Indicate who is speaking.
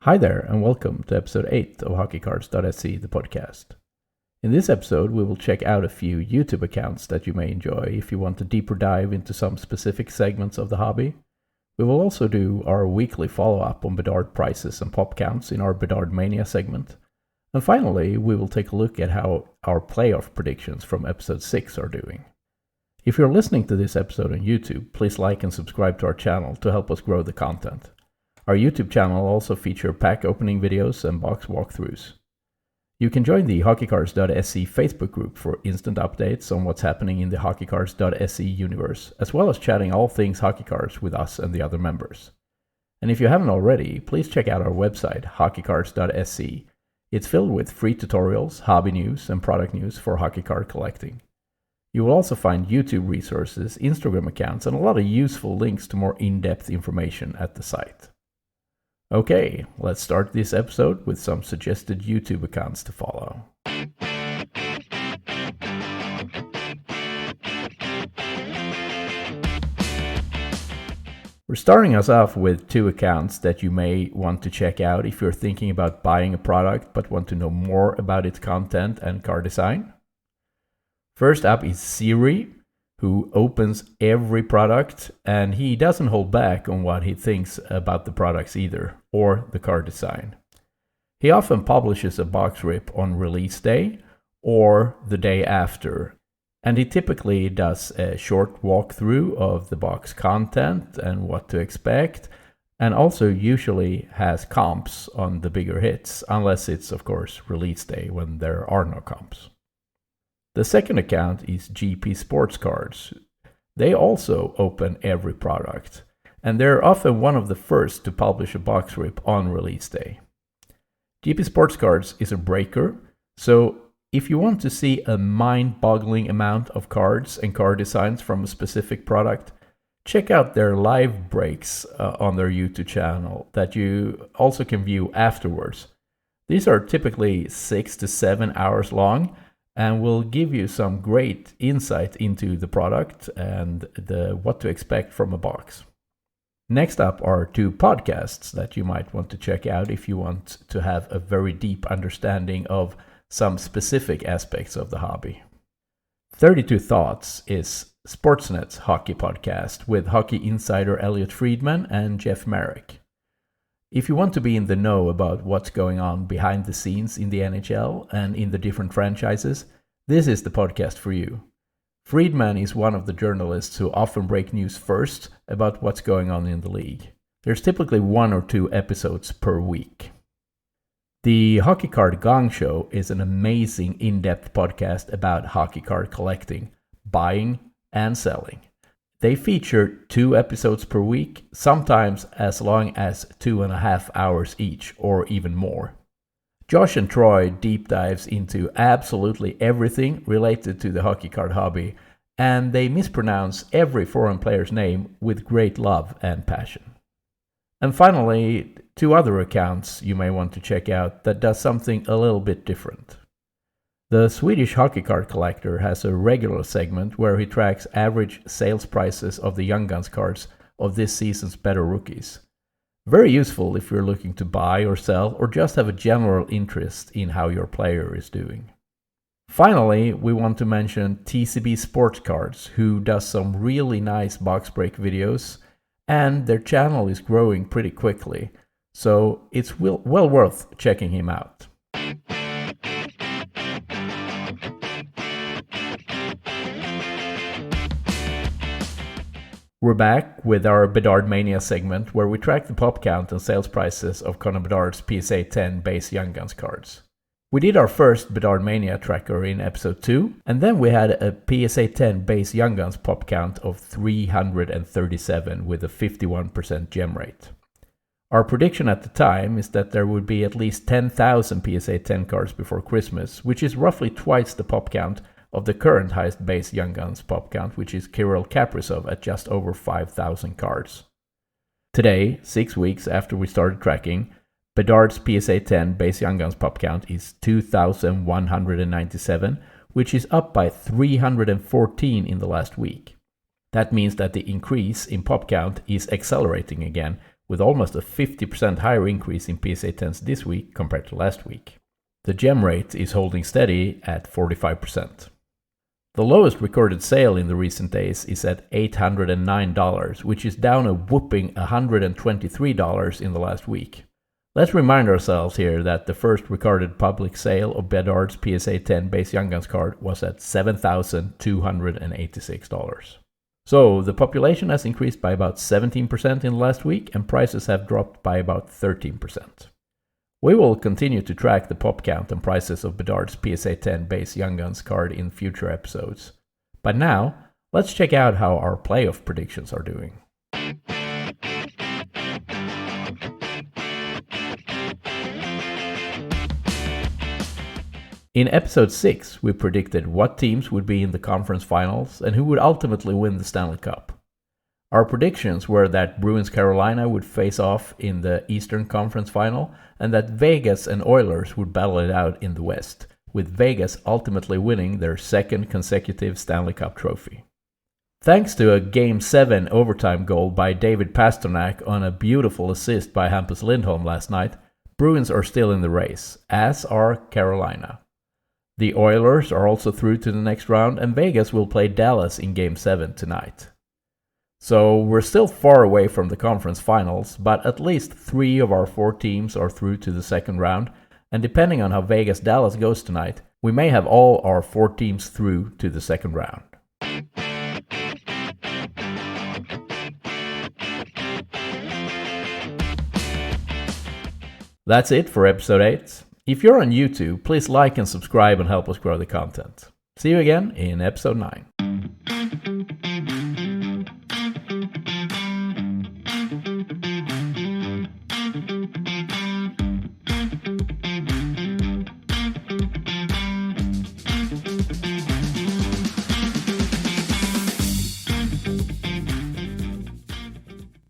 Speaker 1: Hi there, and welcome to episode 8 of hockeycards.se, the podcast. In this episode, we will check out a few YouTube accounts that you may enjoy if you want a deeper dive into some specific segments of the hobby. We will also do our weekly follow-up on Bedard prices and pop counts in our Bedard-Mania segment. And finally, we will take a look at how our playoff predictions from episode 6 are doing. If you're listening to this episode on YouTube, please like and subscribe to our channel to help us grow the content. Our YouTube channel also features pack opening videos and box walkthroughs. You can join the hockeycards.se Facebook group for instant updates on what's happening in the hockeycards.se universe, as well as chatting all things hockey cards with us and the other members. And if you haven't already, please check out our website, hockeycards.se. It's filled with free tutorials, hobby news, and product news for hockey card collecting. You will also find YouTube resources, Instagram accounts, and a lot of useful links to more in-depth information at the site. Okay, let's start this episode with some suggested YouTube accounts to follow. We're starting us off with two accounts that you may want to check out if you're thinking about buying a product but want to know more about its content and card design. First up is Siri, who opens every product, and he doesn't hold back on what he thinks about the products either, or the card design. He often publishes a box rip on release day or the day after, and he typically does a short walkthrough of the box content and what to expect, and also usually has comps on the bigger hits, unless it's of course release day when there are no comps. The second account is GP Sports Cards. They also open every product, and they're often one of the first to publish a box rip on release day. GP Sports Cards is a breaker, so if you want to see a mind-boggling amount of cards and card designs from a specific product, check out their live breaks on their YouTube channel that you also can view afterwards. These are typically 6 to 7 hours long, and will give you some great insight into the product and what to expect from a box. Next up are two podcasts that you might want to check out if you want to have a very deep understanding of some specific aspects of the hobby. 32 Thoughts is Sportsnet's hockey podcast with hockey insider Elliot Friedman and Jeff Marek. If you want to be in the know about what's going on behind the scenes in the NHL and in the different franchises, this is the podcast for you. Friedman is one of the journalists who often break news first about what's going on in the league. There's typically 1 or 2 episodes per week. The Hockey Card Gong Show is an amazing in-depth podcast about hockey card collecting, buying, and selling. They feature 2 episodes per week, sometimes as long as 2.5 hours each, or even more. Josh and Troy deep dives into absolutely everything related to the hockey card hobby, and they mispronounce every foreign player's name with great love and passion. And finally, 2 other accounts you may want to check out that does something a little bit different. The Swedish hockey card collector has a regular segment where he tracks average sales prices of the Young Guns cards of this season's better rookies. Very useful if you're looking to buy or sell or just have a general interest in how your player is doing. Finally, we want to mention TCB Sports Cards, who does some really nice box break videos, and their channel is growing pretty quickly, so it's well worth checking him out. We're back with our Bedard-Mania segment where we track the pop count and sales prices of Connor Bedards PSA 10 base Young Guns cards. We did our first Bedard-Mania tracker in episode 2, and then we had a PSA 10 base Young Guns pop count of 337 with a 51% gem rate. Our prediction at the time is that there would be at least 10,000 PSA 10 cards before Christmas, which is roughly twice the pop count of the current highest base Young Guns pop count, which is Kirill Kaprizov at just over 5,000 cards. Today, 6 weeks after we started tracking, Bedard's PSA 10 base Young Guns pop count is 2,197, which is up by 314 in the last week. That means that the increase in pop count is accelerating again, with almost a 50% higher increase in PSA 10s this week compared to last week. The gem rate is holding steady at 45%. The lowest recorded sale in the recent days is at $809, which is down a whopping $123 in the last week. Let's remind ourselves here that the first recorded public sale of Bedard's PSA 10 base Young Guns card was at $7,286. So the population has increased by about 17% in the last week and prices have dropped by about 13%. We will continue to track the pop count and prices of Bedard's PSA 10 base Young Guns card in future episodes. But now, let's check out how our playoff predictions are doing. In episode 6, we predicted what teams would be in the conference finals and who would ultimately win the Stanley Cup. Our predictions were that Bruins-Carolina would face off in the Eastern Conference Final and that Vegas and Oilers would battle it out in the West, with Vegas ultimately winning their second consecutive Stanley Cup trophy. Thanks to a Game 7 overtime goal by David Pastrnak on a beautiful assist by Hampus Lindholm last night, Bruins are still in the race, as are Carolina. The Oilers are also through to the next round and Vegas will play Dallas in Game 7 tonight. So we're still far away from the conference finals, but at least 3 of our 4 teams are through to the second round, and depending on how Vegas-Dallas goes tonight, we may have all our 4 teams through to the second round. That's it for episode 8. If you're on YouTube, please like and subscribe and help us grow the content. See you again in episode 9.